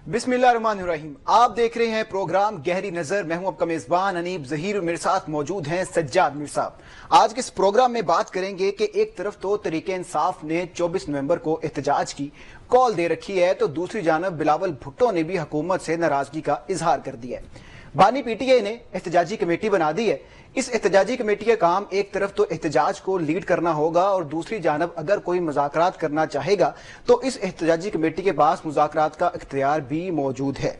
بسم اللہ الرحمن الرحیم. آپ دیکھ رہے ہیں پروگرام گہری نظر. میں ہوں آپ کا میزبان انیب ظہیر. میرے ساتھ موجود ہیں سجاد میر صاحب. آج کے اس پروگرام میں بات کریں گے کہ ایک طرف تو تحریک انصاف نے 24 نومبر کو احتجاج کی کال دے رکھی ہے، تو دوسری جانب بلاول بھٹو نے بھی حکومت سے ناراضگی کا اظہار کر دیا ہے. بانی پی ٹی آئی نے احتجاجی کمیٹی بنا دی ہے. اس احتجاجی کمیٹی کا کام ایک طرف تو احتجاج کو لیڈ کرنا ہوگا اور دوسری جانب اگر کوئی مذاکرات کرنا چاہے گا تو اس احتجاجی کمیٹی کے پاس مذاکرات کا اختیار بھی موجود ہے.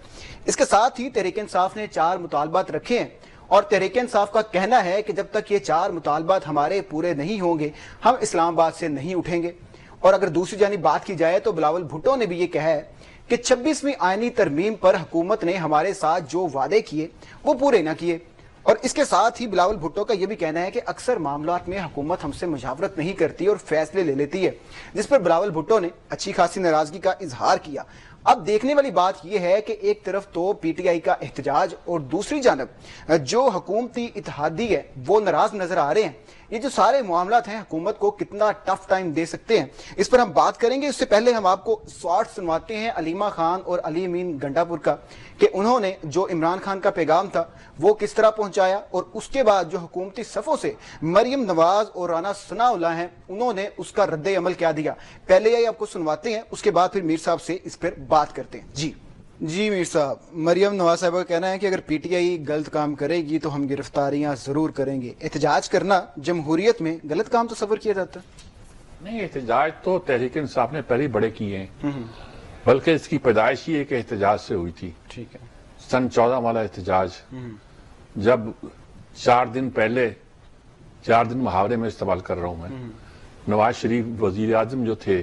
اس کے ساتھ ہی تحریک انصاف نے 4 مطالبات رکھے ہیں اور تحریک انصاف کا کہنا ہے کہ جب تک یہ 4 مطالبات ہمارے پورے نہیں ہوں گے ہم اسلام آباد سے نہیں اٹھیں گے. اور اگر دوسری جانب بات کی جائے تو بلاول بھٹو نے بھی یہ کہا ہے کہ 26ویں آئینی ترمیم پر حکومت نے ہمارے ساتھ جو وعدے کیے وہ پورے نہ کیے. اور اس کے ساتھ ہی بلاول بھٹو کا یہ بھی کہنا ہے کہ اکثر معاملات میں حکومت ہم سے مشاورت نہیں کرتی اور فیصلے لے لیتی ہے، جس پر بلاول بھٹو نے اچھی خاصی ناراضگی کا اظہار کیا. اب دیکھنے والی بات یہ ہے کہ ایک طرف تو پی ٹی آئی کا احتجاج اور دوسری جانب جو حکومتی اتحادی ہے وہ ناراض نظر آ رہے ہیں. یہ جو سارے معاملات ہیں حکومت کو کتنا ٹف ٹائم دے سکتے ہیں، اس پر ہم بات کریں گے. اس سے پہلے ہم آپ کو شارٹ سنواتے ہیں علیمہ خان اور علی امین گنڈا پور کا کہ انہوں نے جو عمران خان کا پیغام تھا وہ کس طرح پہنچایا، اور اس کے بعد جو حکومتی صفوں سے مریم نواز اور رانا ثناء اللہ ہیں انہوں نے اس کا رد عمل کیا دیا. پہلے یہ آپ کو سنواتے ہیں، اس کے بعد پھر میر صاحب سے اس پر بات کرتے ہیں. جی میر صاحب، مریم نواز صاحب کا کہنا ہے کہ اگر پی ٹی آئی غلط کام کرے گی تو ہم گرفتاریاں ضرور کریں گے. احتجاج کرنا جمہوریت میں غلط کام تصور کیا جاتا ہے؟ نہیں، احتجاج تو تحریک انصاف نے پہلے بڑے کیے ہیں، بلکہ اس کی پیدائش ہی ایک احتجاج سے ہوئی تھی. ٹھیک ہے. سن 14 والا احتجاج، جب 4 دن پہلے، 4 دن محاورے میں استعمال کر رہا ہوں میں، نواز شریف وزیر اعظم جو تھے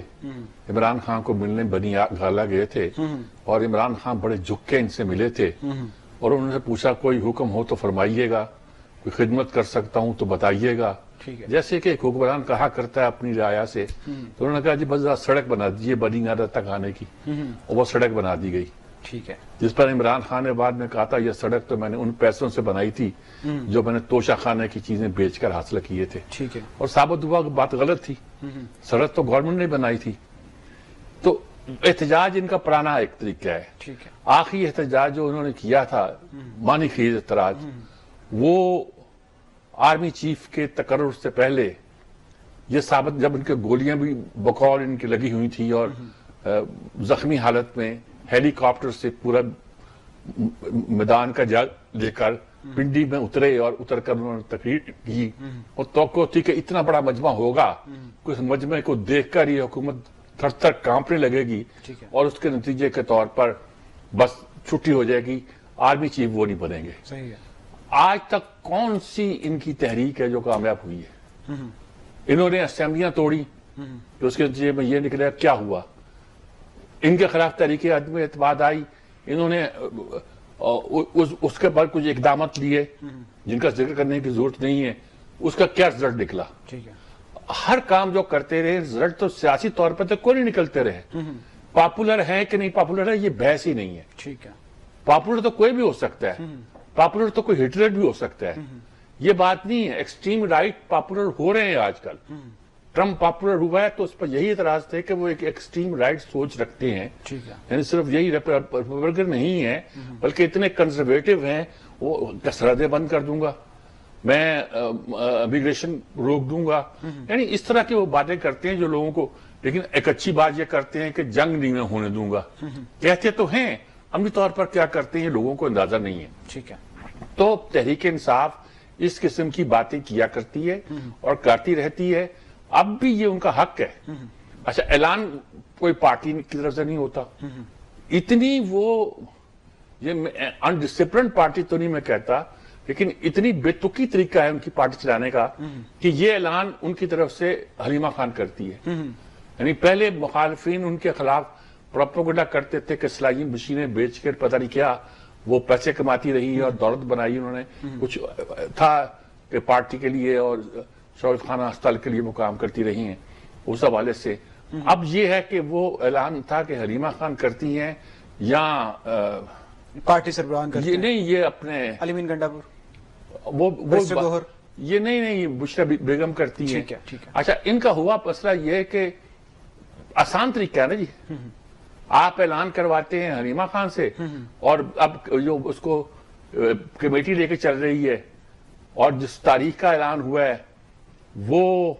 عمران خان کو ملنے بنی گالا گئے تھے اور عمران خان بڑے جھک کے ان سے ملے تھے اور انہوں نے پوچھا کوئی حکم ہو تو فرمائیے گا، کوئی خدمت کر سکتا ہوں تو بتائیے گا. جیسے کہ ایک حکمران کہا کرتا ہے اپنی رعایا سے، تو انہوں نے کہا جی بس سڑک بنا دیجیے بنی گالا تک آنے کی، اور وہ سڑک بنا دی گئی. ٹھیک ہے. جس پر عمران خان نے بعد میں کہا تھا یہ سڑک تو میں نے ان پیسوں سے بنائی تھی جو میں نے توشہ خانے کی چیزیں بیچ کر حاصل کیے تھے. ٹھیک ہے. اور ثابت ہوا کہ بات غلط تھی، سڑک تو گورنمنٹ نے بنائی تھی. تو احتجاج ان کا پرانا ایک طریقہ ہے. ٹھیک ہے. آخری احتجاج جو انہوں نے کیا تھا مانی خیز اعتراض، وہ آرمی چیف کے تقرر سے پہلے یہ ثابت، جب ان کے گولیاں بھی بقول ان کی لگی ہوئی تھی اور زخمی حالت میں ہیلی کاپٹر سے پورا میدان کا جا لے کر پنڈی میں اترے اور اتر کر انہوں نے تقریر کی اور توقع تھی کہ اتنا بڑا مجمع ہوگا، اس مجمع کو دیکھ کر یہ حکومت تھر تھر کانپنے لگے گی اور اس کے نتیجے کے طور پر بس چھٹی ہو جائے گی، آرمی چیف وہ نہیں بنیں گے. صحیح ہے. آج تک کون سی ان کی تحریک ہے جو کامیاب ہوئی ہے؟ انہوں نے اسمبلیاں توڑی تو اس کے نتیجے میں یہ نکلا کیا ہوا؟ ان کے خلاف تحریک عدم اعتماد آئی، انہوں نے اس کے بعد کچھ اقدامات لیے جن کا ذکر کرنے کی ضرورت نہیں ہے. اس کا کیا رزلٹ نکلا؟ ہر کام جو کرتے رہے رزلٹ تو سیاسی طور پر تو کوئی نہیں نکلتے رہے. پاپولر ہے کہ نہیں پاپولر ہے یہ بحث ہی نہیں ہے. ٹھیک ہے. پاپولر تو کوئی بھی ہو سکتا ہے، پاپولر تو کوئی ہٹلر بھی ہو سکتا ہے، یہ بات نہیں ہے. ایکسٹریم رائٹ پاپولر ہو رہے ہیں آج کل. ٹرمپ پاپولر ہوا ہے تو اس پر یہی اعتراض تھے کہ وہ ایک ایکسٹریم رائٹ سوچ رکھتے ہیں، یعنی صرف یہی ریپبلکن نہیں ہے بلکہ اتنے کنزرویٹو ہیں، وہ سرحدیں بند کر دوں گا، میں امیگریشن روک دوں گا، یعنی اس طرح کی وہ باتیں کرتے ہیں جو لوگوں کو. لیکن ایک اچھی بات یہ کرتے ہیں کہ جنگ نہیں میں ہونے دوں گا، کہتے تو ہیں، عملی طور پر کیا کرتے ہیں لوگوں کو اندازہ نہیں ہے. ٹھیک ہے. تو تحریک انصاف اس قسم کی باتیں کیا کرتی ہے اور کرتی رہتی ہے. اب بھی یہ ان کا حق ہے. اچھا، اعلان کوئی پارٹی کی طرف سے نہیں ہوتا، اتنی وہ یہ انڈسپلن پارٹی تو نہیں میں کہتا، لیکن اتنی بے تکی طریقہ ہے ان کی پارٹی چلانے کا کہ یہ اعلان ان کی طرف سے حلیمہ خان کرتی ہے. یعنی پہلے مخالفین ان کے خلاف پروپیگنڈا کرتے تھے کہ سلائی مشینیں بیچ کر پتہ نہیں کیا وہ پیسے کماتی رہی اور دولت بنائی، انہوں نے کچھ تھا کہ پارٹی کے لیے اور شوکت خانہ ہسپتال کے لیے وہ کام کرتی رہی ہیں اس حوالے سے. اب یہ ہے کہ وہ اعلان تھا کہ حلیمہ خان کرتی ہیں یا پارٹی سربراہان کرتی ہیں؟ یہ نہیں، یہ اپنے علی امین گنڈا پور، وہ یہ نہیں بشرا بیگم کرتی ہیں. اچھا، ان کا ہوا مسئلہ یہ ہے کہ آسان طریقہ ہے نا جی، آپ اعلان کرواتے ہیں حلیمہ خان سے، اور اب جو اس کو کمیٹی لے کے چل رہی ہے اور جس تاریخ کا اعلان ہوا ہے وہ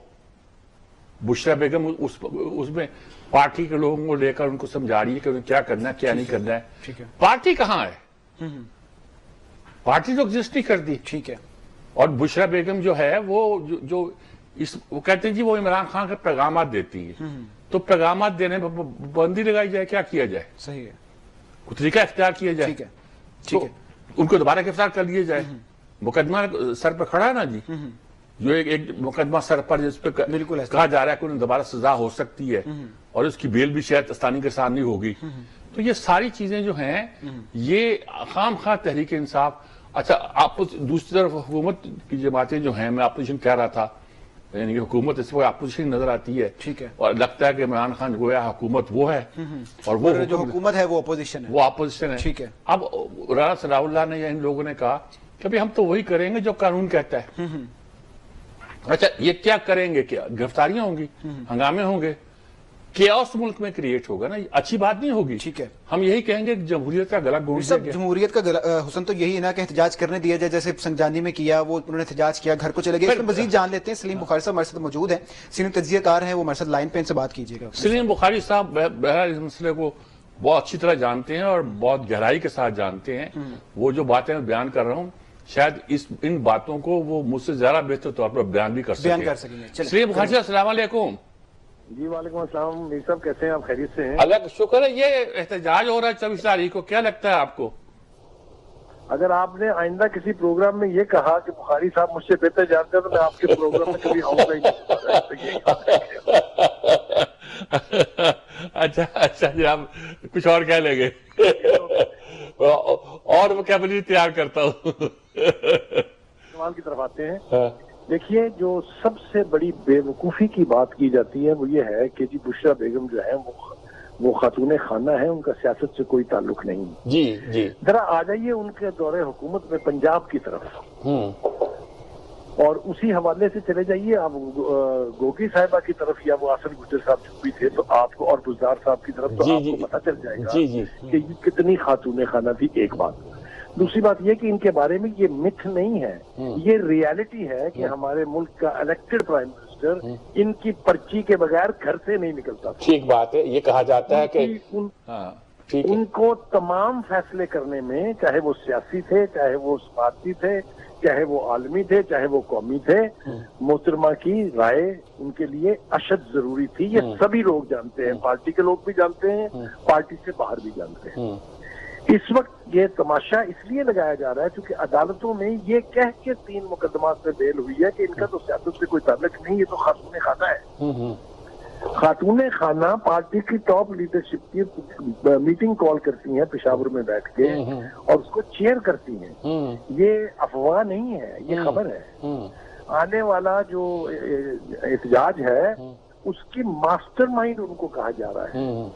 بشرا بیگم اس میں پارٹی کے لوگوں کو لے کر ان کو سمجھا رہی ہے کہ انہیں کیا کرنا ہے کیا نہیں کرنا ہے. پارٹی کہاں ہے؟ پارٹی تو ایگزسٹ نہیں کرتی. ٹھیک ہے. اور بشرا بیگم جو ہے وہ کہتے ہیں جی وہ عمران خان کے پیغامات دیتی ہے، تو پیغامات دینے پر پابندی لگائی جائے، کیا کیا جائے؟ صحیح ہے. کوئی طریقہ اختیار کیا جائے. ٹھیک ہے. ٹھیک ہے. ان کو دوبارہ گرفتار کر لیا جائے. مقدمہ سر پر کھڑا ہے نا جی، جو ایک مقدمہ سر پر جس پہ کہا جا رہا ہے کہ انہیں دوبارہ سزا ہو سکتی ہے اور اس کی بیل بھی شاید آسانی کے ساتھ نہیں ہوگی. تو یہ ساری چیزیں جو ہیں یہ خام خواہ تحریک انصاف. اچھا آپ دوسری طرف حکومت کی جماعتیں جو ہیں، میں اپوزیشن کہہ رہا تھا، یعنی کہ حکومت اس وقت اپوزیشن نظر آتی ہے. ٹھیک ہے. اور لگتا ہے کہ عمران خان گویا حکومت وہ ہے اور وہ جو حکومت ہے وہ اپوزیشن ہے. وہ اپوزیشن ہے. ٹھیک ہے. اب رانا ثناء اللہ نے یا ان لوگوں نے کہا کہ ہم تو وہی کریں گے جو قانون کہتا ہے. اچھا یہ کیا کریں گے؟ کیا گرفتاریاں ہوں گی، ہنگامے ہوں گے، کیاس ملک میں کریٹ ہوگا نا، اچھی بات نہیں ہوگی. ٹھیک ہے. ہم یہی کہیں گے کہ جمہوریت کا گلا گھونٹ دیں گے. جمہوریت کا حسن تو یہی ہے نا کہ احتجاج کرنے دیا جائے، جیسے سنجانی میں کیا، وہ انہوں نے احتجاج کیا، گھر کو چلے گئے. اس میں مزید جان لیتے ہیں. سلیم بخاری صاحب ہمارے ساتھ موجود ہیں، سینئر تجزیہ کار ہیں، وہ ہمارے ساتھ لائن پہ ان سے بات کیجیے گا. سلیم بخاری صاحب بہرحال اس مسئلے کو بہت اچھی طرح جانتے ہیں اور بہت گہرائی کے ساتھ جانتے ہیں. وہ جو باتیں میں بیان کر رہا ہوں شاید ان باتوں کو وہ مجھ سے زیادہ بہتر طور پر بیان بھی کر سکیں گے. سلیم بخاری صاحب السلام علیکم. جی وعلیکم السلام. میر صاحب کیسے ہیں آپ؟ خیریت سے ہیں؟ اللہ کا شکر ہے. یہ احتجاج ہو رہا ہے 24 تاریخ کو، کیا لگتا ہے آپ کو؟ اگر آپ نے آئندہ کسی پروگرام میں یہ کہا کہ بخاری صاحب مجھ سے بہتر جانتے ہیں تو میں آپ کے پروگرام میں کبھی آؤں گا ہی نہیں. اچھا جی، آپ کچھ اور کہہ لیں گے اور میں کیا بلی تیار کرتا ہوں. سوال کی طرف آتے ہیں. دیکھیے جو سب سے بڑی بے وقوفی کی بات کی جاتی ہے وہ یہ ہے کہ جی بشرا بیگم جو ہے وہ خاتون خانہ ہے، ان کا سیاست سے کوئی تعلق نہیں. جی جی. ذرا آ جائیے ان کے دور حکومت میں پنجاب کی طرف اور اسی حوالے سے چلے جائیے آپ گوگی صاحبہ کی طرف یا وہ آصف گجر صاحب جو بھی تھے تو آپ کو، اور بزدار صاحب کی طرف، تو آپ کو پتہ چل جائے گا کہ یہ کتنی خاتون خانہ تھی. ایک بات. دوسری بات یہ کہ ان کے بارے میں یہ متھ نہیں ہے، یہ ریالٹی ہے کہ ہمارے ملک کا الیکٹڈ پرائم منسٹر ان کی پرچی کے بغیر گھر سے نہیں نکلتا. ٹھیک بات ہے. یہ کہا جاتا ہے کہ ان کو تمام فیصلے کرنے میں، چاہے وہ سیاسی تھے، چاہے وہ سفارتی تھے، چاہے وہ عالمی تھے، چاہے وہ قومی تھے، محترمہ کی رائے ان کے لیے اشد ضروری تھی. یہ سبھی لوگ جانتے ہیں، پارٹی کے لوگ بھی جانتے ہیں، پارٹی سے باہر بھی جانتے ہیں. اس وقت یہ تماشا اس لیے لگایا جا رہا ہے کیونکہ عدالتوں میں یہ کہہ کے 3 مقدمات میں بیل ہوئی ہے کہ ان کا تو سیاست سے کوئی تعلق نہیں، یہ تو خاتون خانہ ہے. خاتون خانہ پارٹی کی ٹاپ لیڈرشپ کی میٹنگ کال کرتی ہیں پشاور میں بیٹھ کے اور اس کو چیئر کرتی ہیں. یہ افواہ نہیں ہے، یہ خبر ہے. آنے والا جو احتجاج ہے اس کی ماسٹر مائنڈ ان کو کہا جا رہا ہے.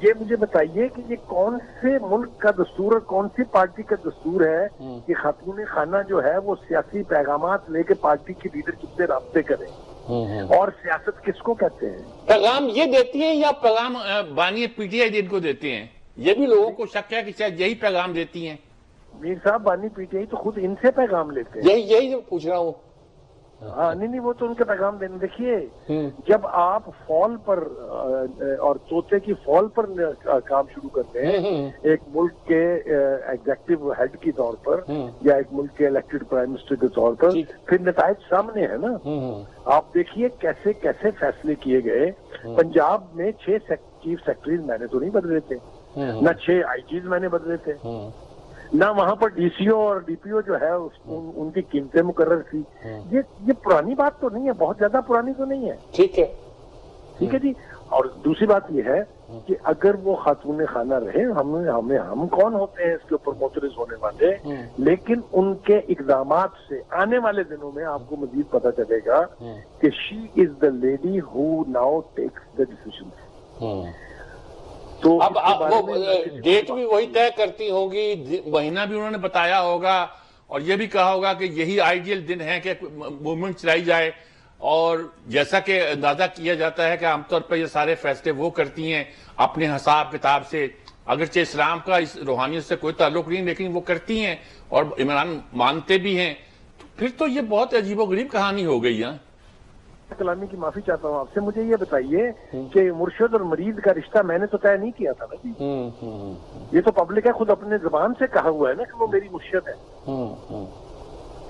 یہ مجھے بتائیے کہ یہ کون سے ملک کا دستور اور کون سی پارٹی کا دستور ہے کہ خاتون خانہ جو ہے وہ سیاسی پیغامات لے کے پارٹی کی لیڈرشپ سے رابطے کریں؟ اور سیاست کس کو کہتے ہیں؟ پیغام یہ دیتی ہیں یا پیغام بانی پی ٹی آئی ان کو دیتے ہیں؟ یہ بھی لوگوں کو شک ہے کہ شاید یہی پیغام دیتی ہیں. میر صاحب بانی پی ٹی آئی تو خود ان سے پیغام لیتے ہیں. یہی جو پوچھ رہا ہوں. ہاں نہیں وہ تو ان کے پیغام دینے. دیکھیے جب آپ فال پر اور طوطے کی فال پر کام شروع کرتے ہیں ایک ملک کے ایگزیکٹو ہیڈ کی طور پر یا ایک ملک کے الیکٹڈ پرائم منسٹر کے طور پر، پھر نتائج سامنے ہے نا. آپ دیکھیے کیسے کیسے فیصلے کیے گئے. پنجاب میں 6 چیف سیکرٹریز میں نے تو نہیں بدلے تھے، نہ 6 آئی جیز میں نے بدلے تھے، نہ وہاں پر ڈی سی او اور ڈی پی او جو ہے ان کی قیمتیں مقرر تھی. یہ پرانی بات تو نہیں ہے، بہت زیادہ پرانی تو نہیں ہے. ٹھیک ہے جی. اور دوسری بات یہ ہے کہ اگر وہ خاتون خانہ رہے، ہم کون ہوتے ہیں اس کے اوپر معترض ہونے والے، لیکن ان کے اقدامات سے آنے والے دنوں میں آپ کو مزید پتہ چلے گا کہ she is the lady who now takes the decision. تو اب وہ ڈیٹ بھی وہی طے کرتی ہوگی، مہینہ بھی انہوں نے بتایا ہوگا اور یہ بھی کہا ہوگا کہ یہی آئیڈیل دن ہے کہ موومنٹ چلائی جائے. اور جیسا کہ اندازہ کیا جاتا ہے کہ عام طور پر یہ سارے فیصلے وہ کرتی ہیں اپنے حساب کتاب سے، اگرچہ اسلام کا اس روحانیت سے کوئی تعلق نہیں، لیکن وہ کرتی ہیں اور عمران مانتے بھی ہیں، پھر تو یہ بہت عجیب و غریب کہانی ہو گئی ہے۔ کلامی کی معافی چاہتا ہوں آپ سے، مجھے یہ بتائیے کہ مرشد اور مرید کا رشتہ میں نے تو طے نہیں کیا تھا نا جی، یہ تو پبلک ہے، خود اپنے زبان سے کہا ہوا ہے نا کہ وہ میری مرشد ہے،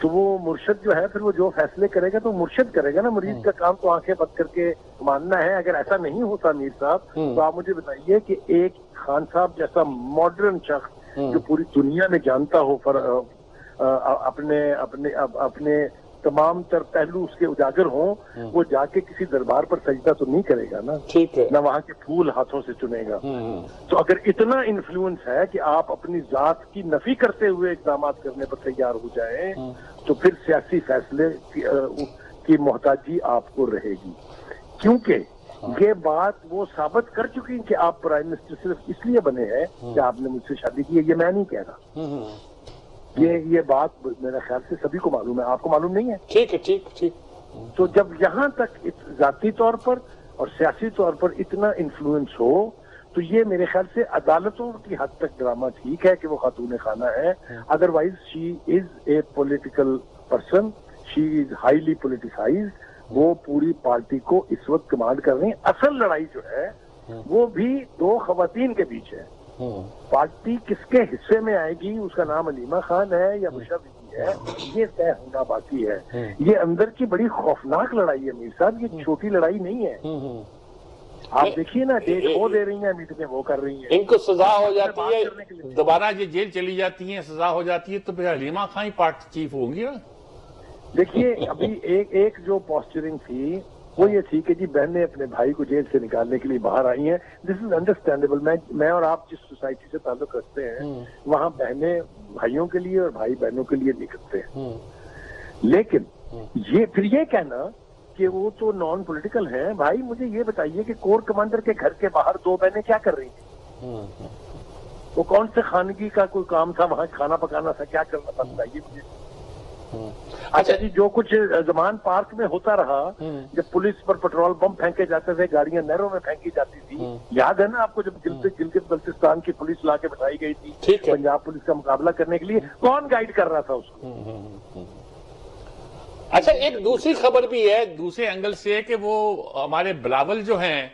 تو وہ مرشد جو ہے پھر وہ جو فیصلے کرے گا تو مرشد کرے گا نا، مرید کا کام تو آنکھیں بند کر کے ماننا ہے۔ اگر ایسا نہیں ہوتا میر صاحب تو آپ مجھے بتائیے کہ ایک خان صاحب جیسا ماڈرن شخص جو پوری دنیا میں جانتا ہو اپنے تمام تر پہلو اس کے اجاگر ہوں، وہ جا کے کسی دربار پر سجدہ تو نہیں کرے گا نا، ٹھیک ہے، نہ وہاں کے پھول ہاتھوں سے چنے گا۔ تو اگر اتنا انفلوئنس ہے کہ آپ اپنی ذات کی نفی کرتے ہوئے اقدامات کرنے پر تیار ہو جائیں تو پھر سیاسی فیصلے کی محتاجی آپ کو رہے گی، کیونکہ یہ بات وہ ثابت کر چکی کہ آپ پرائم منسٹر صرف اس لیے بنے ہیں کہ آپ نے مجھ سے شادی کی ہے، یہ میں نہیں کہہ رہا، یہ بات میرے خیال سے سبھی کو معلوم ہے، آپ کو معلوم نہیں ہے؟ ٹھیک ہے، ٹھیک۔ تو جب یہاں تک ذاتی طور پر اور سیاسی طور پر اتنا انفلوئنس ہو تو یہ میرے خیال سے عدالتوں کی حد تک ڈرامہ ٹھیک ہے کہ وہ خاتون خانہ ہے، otherwise she is a political person, she is highly politicised, وہ پوری پارٹی کو اس وقت کمانڈ کر رہی ہیں۔ اصل لڑائی جو ہے وہ بھی دو خواتین کے بیچ ہے، پارٹی کس کے حصے میں آئے گی، اس کا نام علیمہ خان ہے یا بشرا بیوی ہے، یہ طے ہونا باقی ہے۔ یہ اندر کی بڑی خوفناک لڑائی ہے میر صاحب، یہ چھوٹی لڑائی نہیں ہے۔ آپ دیکھیے نا، ڈیٹ وہ دے رہی ہیں، میٹنگیں وہ کر رہی ہیں، ان کو سزا ہو جاتی ہے، دوبارہ یہ جیل چلی جاتی ہیں، سزا ہو جاتی ہے، تو پھر حلیمہ خان ہی پارٹی چیف ہوں گی نا۔ دیکھیے ابھی ایک جو پوسچرنگ تھی وہ یہ تھی کہ جی بہنیں اپنے بھائی کو جیل سے نکالنے کے لیے باہر آئی ہیں، دس از انڈرسٹینڈیبل۔ میں اور آپ جس سوسائٹی سے تعلق رکھتے ہیں وہاں بہنیں بھائیوں کے لیے اور بھائی بہنوں کے لیے نکلتے ہیں، لیکن یہ پھر یہ کہنا کہ وہ تو نان پولیٹیکل ہیں، بھائی مجھے یہ بتائیے کہ کور کمانڈر کے گھر کے باہر دو بہنیں کیا کر رہی تھیں؟ وہ کون سے خانگی کا کوئی کام تھا، وہاں کھانا پکانا تھا، کیا کرنا تھا بتائیے مجھے۔ اچھا جی، جو کچھ زمان پارک میں ہوتا رہا جب پولیس پر پیٹرول بم پھینکے جاتے تھے، گاڑیاں نہروں میں پھینکی جاتی تھی، یاد ہے نا آپ کو جب گلگت بلتستان کی پولیس لا کے بٹھائی گئی تھی پنجاب پولیس کا مقابلہ کرنے کے لیے، کون گائیڈ کر رہا تھا اس کو؟ اچھا، ایک دوسری خبر بھی ہے دوسرے اینگل سے کہ وہ ہمارے بلاول جو ہیں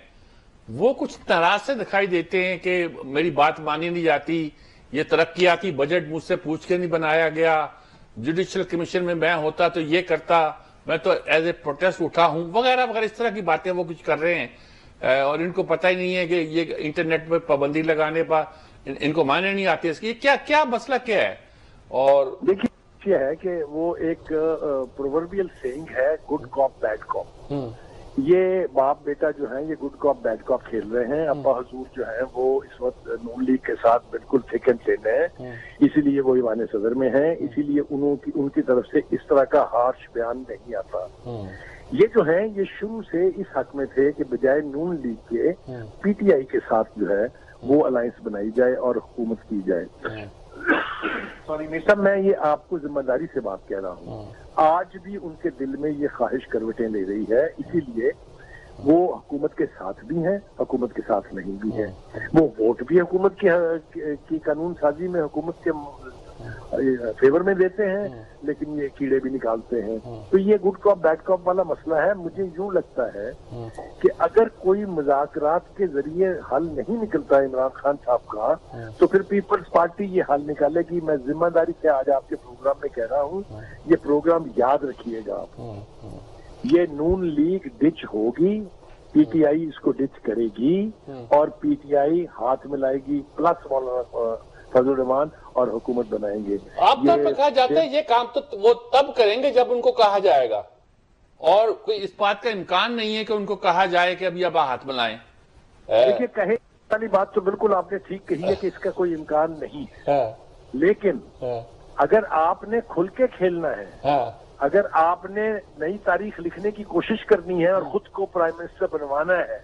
وہ کچھ ناراض سے دکھائی دیتے ہیں کہ میری بات مانی نہیں جاتی، یہ ترقیاتی بجٹ مجھ سے پوچھ کے نہیں بنایا گیا، جوڈیشل کمیشن میں ہوتا تو یہ کرتا، میں تو ایز اے پروٹیسٹ اٹھا ہوں، وغیرہ وغیرہ، اس طرح کی باتیں وہ کچھ کر رہے ہیں، اور ان کو پتہ ہی نہیں ہے کہ یہ انٹرنیٹ پہ پابندی لگانے پر ان کو معنی نہیں آتے اس کی، کیا مسئلہ کیا ہے؟ اور دیکھیے یہ ہے کہ وہ ایک پرووربیل سینگ ہے، گڈ کاپ بیڈ کاپ، یہ باپ بیٹا جو ہیں یہ گڈ کاپ بیڈ کاپ کھیل رہے ہیں۔ ابا حضور جو ہیں وہ اس وقت نون لیگ کے ساتھ بالکل تھک اینڈ تھن ہیں، اسی لیے وہ ایوان صدر میں ہیں، اسی لیے ان کی طرف سے اس طرح کا ہارش بیان نہیں آتا۔ یہ جو ہیں یہ شروع سے اس حق میں تھے کہ بجائے نون لیگ کے پی ٹی آئی کے ساتھ جو ہے وہ الائنس بنائی جائے اور حکومت کی جائے۔ سوری میر صاحب، میں یہ آپ کو ذمہ داری سے بات کہہ رہا ہوں، آج بھی ان کے دل میں یہ خواہش کروٹیں لے رہی ہے، اسی لیے وہ حکومت کے ساتھ بھی ہیں، حکومت کے ساتھ نہیں بھی ہیں، وہ ووٹ بھی حکومت کی قانون سازی میں حکومت کے فیور میں دیتے ہیں، لیکن یہ کیڑے بھی نکالتے ہیں۔ تو یہ گڈ کاپ بیڈ کاپ والا مسئلہ ہے۔ مجھے یوں لگتا ہے کہ اگر کوئی مذاکرات کے ذریعے حل نہیں نکلتا عمران خان صاحب کا تو پھر پیپلز پارٹی یہ حل نکالے گی۔ میں ذمہ داری سے آج آپ کے پروگرام میں کہہ رہا ہوں، یہ پروگرام یاد رکھیے گا آپ، یہ نون لیگ ڈچ ہوگی، پی ٹی آئی اس کو ڈچ کرے گی اور پی ٹی آئی ہاتھ ملائے گی پلس مولانا فضل الرحمان اور حکومت بنائیں گے۔ آپ طور پر کہا جاتا ہے یہ کام تو وہ تب کریں گے جب ان کو کہا جائے گا، اور کوئی اس بات کا امکان نہیں ہے کہ ان کو کہا جائے کہ اب یہ ہاتھ ملائیں۔ دیکھیے کہے والی بات تو بالکل آپ نے ٹھیک کہی ہے کہ اس کا کوئی امکان نہیں ہے، لیکن اگر آپ نے کھل کے کھیلنا ہے، اگر آپ نے نئی تاریخ لکھنے کی کوشش کرنی ہے اور خود کو پرائم منسٹر بنوانا ہے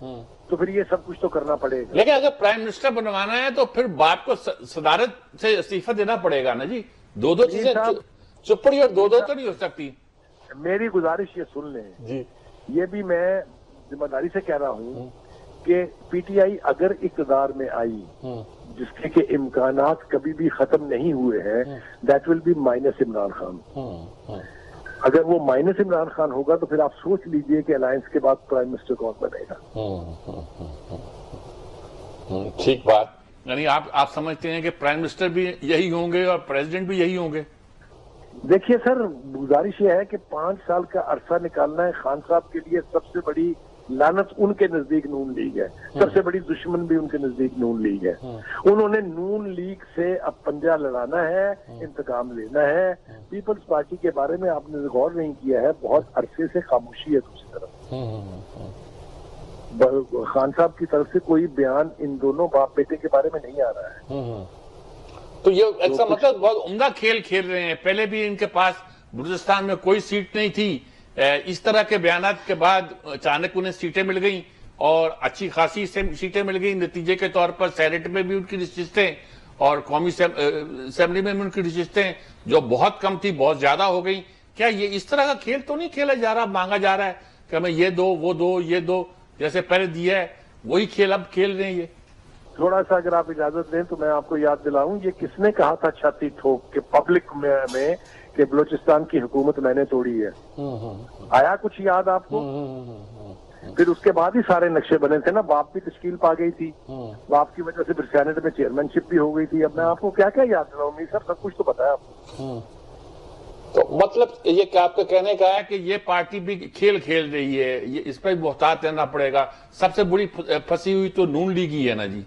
تو پھر یہ سب کچھ تو کرنا پڑے گا۔ لیکن اگر پرائم منسٹر بنوانا ہے تو پھر باپ کو صدارت سے استعفیٰ دینا پڑے گا نا جی، دو چیزیں چپڑی اور دو تو نہیں ہو سکتی۔ میری گزارش یہ سن لیں یہ بھی میں ذمہ داری سے کہہ رہا ہوں کہ پی ٹی آئی اگر اقتدار میں آئی جس کے کہ امکانات کبھی بھی ختم نہیں ہوئے ہیں, that will be minus Imran Khan. اگر وہ مائنس عمران خان ہوگا تو پھر آپ سوچ لیجئے کہ الائنس کے بعد پرائم منسٹر کون بنے گا. ٹھیک بات. یعنی آپ سمجھتے ہیں کہ پرائم منسٹر بھی یہی ہوں گے اور پریزیڈنٹ بھی یہی ہوں گے؟ دیکھیے سر, گزارش یہ ہے کہ 5 سال کا عرصہ نکالنا ہے خان صاحب کے لیے. سب سے بڑی لعنت ان کے نزدیک نون لیگ ہے, سب سے بڑی دشمن بھی ان کے نزدیک نون لیگ ہے. انہوں نے نون لیگ سے اب پنجہ لڑانا ہے, انتقام لینا ہے. پیپلز پارٹی کے بارے میں آپ نے غور نہیں کیا ہے, بہت عرصے سے خاموشی ہے دوسری طرف. خان صاحب کی طرف سے کوئی بیان ان دونوں باپ بیٹے کے بارے میں نہیں آ رہا ہے. تو یہ ایسا مطلب بہت عمدہ کھیل کھیل رہے ہیں. پہلے بھی ان کے پاس بلوچستان میں کوئی سیٹ نہیں تھی, اس طرح کے بیانات کے بعد اچانک انہیں سیٹیں مل گئیں اور اچھی خاصی سیٹیں مل گئیں. نتیجے کے طور پر سینٹ میں بھی ان کی نشستیں اور قومی اسمبلی میں بھی ان کی نشستیں جو بہت کم تھی بہت زیادہ ہو گئیں. کیا یہ اس طرح کا کھیل تو نہیں کھیلا جا رہا, مانگا جا رہا ہے کہ ہمیں یہ دو وہ دو یہ دو, جیسے پہلے دیا ہے وہی کھیل اب کھیل رہے ہیں؟ یہ تھوڑا سا اگر آپ اجازت دیں تو میں آپ کو یاد دلاؤں, یہ کس نے کہا تھا چھاتی ٹھوک کے پبلک میں کہ بلوچستان کی حکومت میں نے توڑی ہے؟ آیا کچھ یاد آپ کو؟ پھر اس کے بعد ہی سارے نقشے بنے تھے نا. باپ بھی تشکیل پا گئی تھی, باپ کی وجہ سے پھر سینٹ میں چیئرمین شپ بھی ہو گئی تھی. اب میں آپ کو کیا کیا یاد دلاؤں؟ نہیں سر, سب کچھ تو بتایا آپ کو. تو مطلب یہ کہ آپ کا کہنے کا ہے کہ یہ پارٹی بھی کھیل کھیل رہی ہے, یہ اس پہ محتاط رہنا پڑے گا. سب سے بڑی پھنسی ہوئی تو نون لیگ ہی ہے نا جی.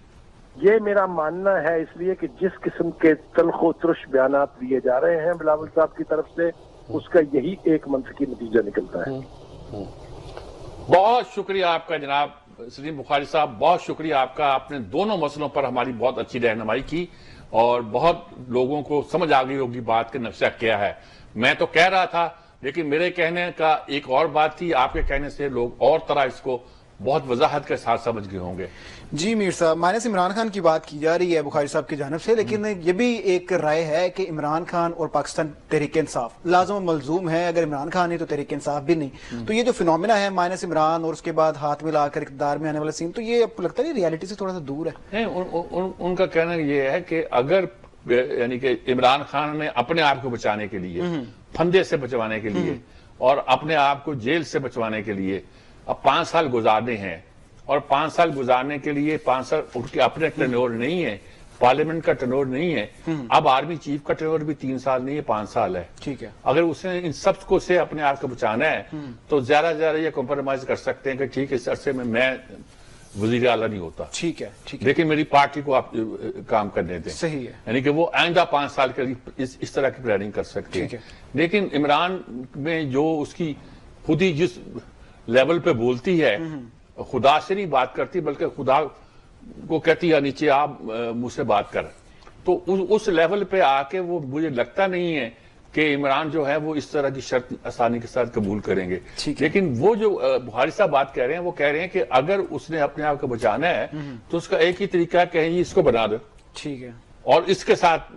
یہ میرا ماننا ہے, اس لیے کہ جس قسم کے تلخ و ترش بیانات دیے جا رہے ہیں بلاول صاحب کی طرف سے, اس کا یہی ایک منطقی نتیجہ نکلتا ہے. بہت شکریہ آپ کا جناب سلیم بخاری صاحب, بہت شکریہ آپ کا. آپ نے دونوں مسئلوں پر ہماری بہت اچھی رہنمائی کی اور بہت لوگوں کو سمجھ آ گئی ہوگی بات کا نقشہ کیا ہے. میں تو کہہ رہا تھا, لیکن میرے کہنے کا ایک اور بات تھی, آپ کے کہنے سے لوگ اور طرح اس کو بہت وضاحت کے ساتھ سمجھ گئے ہوں گے. جی میر صاحب, مائنس عمران خان کی بات کی جا رہی ہے بخاری صاحب کی جانب سے, لیکن یہ بھی ایک رائے ہے کہ عمران خان اور پاکستان تحریک انصاف لازم و ملزوم ہے. اگر عمران خان نہیں تو تحریک انصاف بھی نہیں. تو یہ جو فنومینا ہے مائنس عمران اور اس کے بعد ہاتھ ملا کر اقتدار میں آنے والا سین, تو یہ آپ کو لگتا ہے ریالٹی سے تھوڑا سا دور ہے؟ ان کا کہنا یہ ہے کہ اگر یعنی کہ عمران خان نے اپنے آپ کو بچانے کے لیے, پھندے سے بچوانے کے لیے اور اپنے آپ کو جیل سے بچوانے کے لیے اب 5 سال گزارنے ہیں, اور 5 سال گزارنے کے لیے 5 سال ان کے اپنے ٹرنور نہیں ہے, پارلیمنٹ کا ٹرنور نہیں ہے. اب آرمی چیف کا ٹرنور بھی 3 سال نہیں ہے 5 سال ہے. ٹھیک ہے, اگر اس نے ان سب کو سے اپنے آپ کو بچانا ہے تو زیادہ سے زیادہ یہ کمپرومائز کر سکتے ہیں کہ ٹھیک ہے اس عرصے میں وزیر اعلیٰ نہیں ہوتا, ٹھیک ہے, لیکن میری پارٹی کو آپ کام کرنے دیں. صحیح ہے, یعنی کہ وہ آئندہ 5 سال کے لیے اس طرح کی پلاننگ کر سکتے ہیں. لیکن عمران میں جو اس کی خود ہی جس لیول پہ بولتی ہے, خدا سے نہیں بات کرتی بلکہ خدا کو کہتی ہے نیچے آپ مجھ سے بات کر, تو اس لیول پہ آ کے وہ مجھے لگتا نہیں ہے کہ عمران جو ہے وہ اس طرح کی شرط آسانی کے ساتھ قبول کریں گے. لیکن وہ جو بخاری صاحب بات کہہ رہے ہیں, وہ کہہ رہے ہیں کہ اگر اس نے اپنے آپ کو بچانا ہے تو اس کا ایک ہی طریقہ ہے کہ اس کو بنا دو, ٹھیک ہے, اور اس کے ساتھ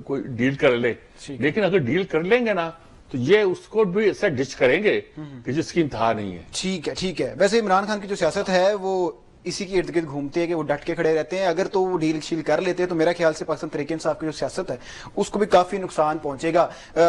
کوئی ڈیل کر لے. لیکن اگر ڈیل کر لیں گے نا تو یہ اس کو بھی ایسا ڈچ کریں گے کہ جس کی انتہا نہیں ہے. ٹھیک ہے. ویسے عمران خان کی جو سیاست ہے وہ اسی کی ارد گرد گھومتی ہے کہ وہ ڈٹ کے کھڑے رہتے ہیں. اگر تو وہ ڈیل شیل کر لیتے ہیں تو میرا خیال سے پاکستان تحریک انصاف کی جو سیاست ہے اس کو بھی کافی نقصان پہنچے گا.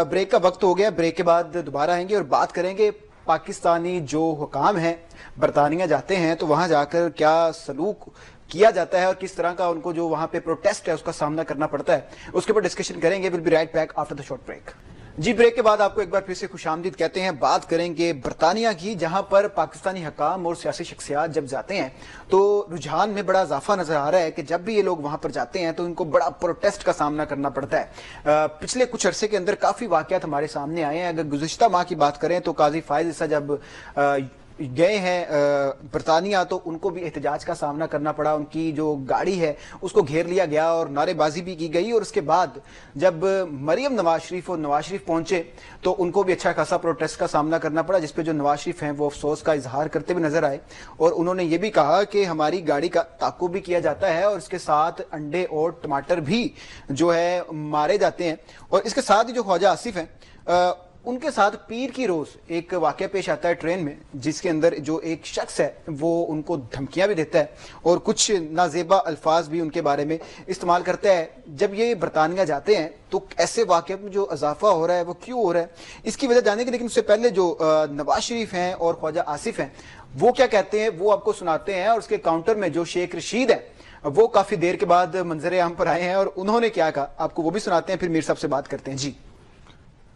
بریک کا وقت ہو گیا, بریک کے بعد دوبارہ آئیں گے اور بات کریں گے پاکستانی جو حکام ہیں برطانیہ جاتے ہیں تو وہاں جا کر کیا سلوک کیا جاتا ہے اور کس طرح کا ان کو جو وہاں پہ پروٹیسٹ ہے اس کا سامنا کرنا پڑتا ہے, اس کے اوپر ڈسکشن کریں گے. We'll be right back after the short break. جی بریک کے بعد آپ کو ایک بار پھر سے خوش آمدید کہتے ہیں. بات کریں گے برطانیہ کی, جہاں پر پاکستانی حکام اور سیاسی شخصیات جب جاتے ہیں تو رجحان میں بڑا اضافہ نظر آ رہا ہے کہ جب بھی یہ لوگ وہاں پر جاتے ہیں تو ان کو بڑا پروٹیسٹ کا سامنا کرنا پڑتا ہے. پچھلے کچھ عرصے کے اندر کافی واقعات ہمارے سامنے آئے ہیں. اگر گزشتہ ماہ کی بات کریں تو قاضی فائز عیسیٰ جب گئے ہیں برطانیہ تو ان کو بھی احتجاج کا سامنا کرنا پڑا. ان کی جو گاڑی ہے اس کو گھیر لیا گیا اور نعرے بازی بھی کی گئی, اور اس کے بعد جب مریم نواز شریف اور نواز شریف پہنچے تو ان کو بھی اچھا خاصا پروٹیسٹ کا سامنا کرنا پڑا, جس پہ جو نواز شریف ہیں وہ افسوس کا اظہار کرتے ہوئے نظر آئے اور انہوں نے یہ بھی کہا کہ ہماری گاڑی کا تعاقب بھی کیا جاتا ہے اور اس کے ساتھ انڈے اور ٹماٹر بھی جو ہے مارے جاتے ہیں. اور اس کے ساتھ ہی جو خواجہ آصف ہیں ان کے ساتھ پیر کی روز ایک واقعہ پیش آتا ہے ٹرین میں، جس کے اندر جو ایک شخص ہے وہ ان کو دھمکیاں بھی دیتا ہے اور کچھ نازیبا الفاظ بھی ان کے بارے میں استعمال کرتا ہے۔ جب یہ برطانیہ جاتے ہیں تو ایسے واقعات میں جو اضافہ ہو رہا ہے وہ کیوں ہو رہا ہے، اس کی وجہ جاننے کی، لیکن اس سے پہلے جو نواز شریف ہیں اور خواجہ آصف ہیں وہ کیا کہتے ہیں وہ آپ کو سناتے ہیں، اور اس کے کاؤنٹر میں جو شیخ رشید ہیں وہ کافی دیر کے بعد منظر عام پر آئے ہیں اور انہوں نے کیا کہا آپ کو وہ بھی سناتے ہیں، پھر میر صاحب سے بات کرتے ہیں۔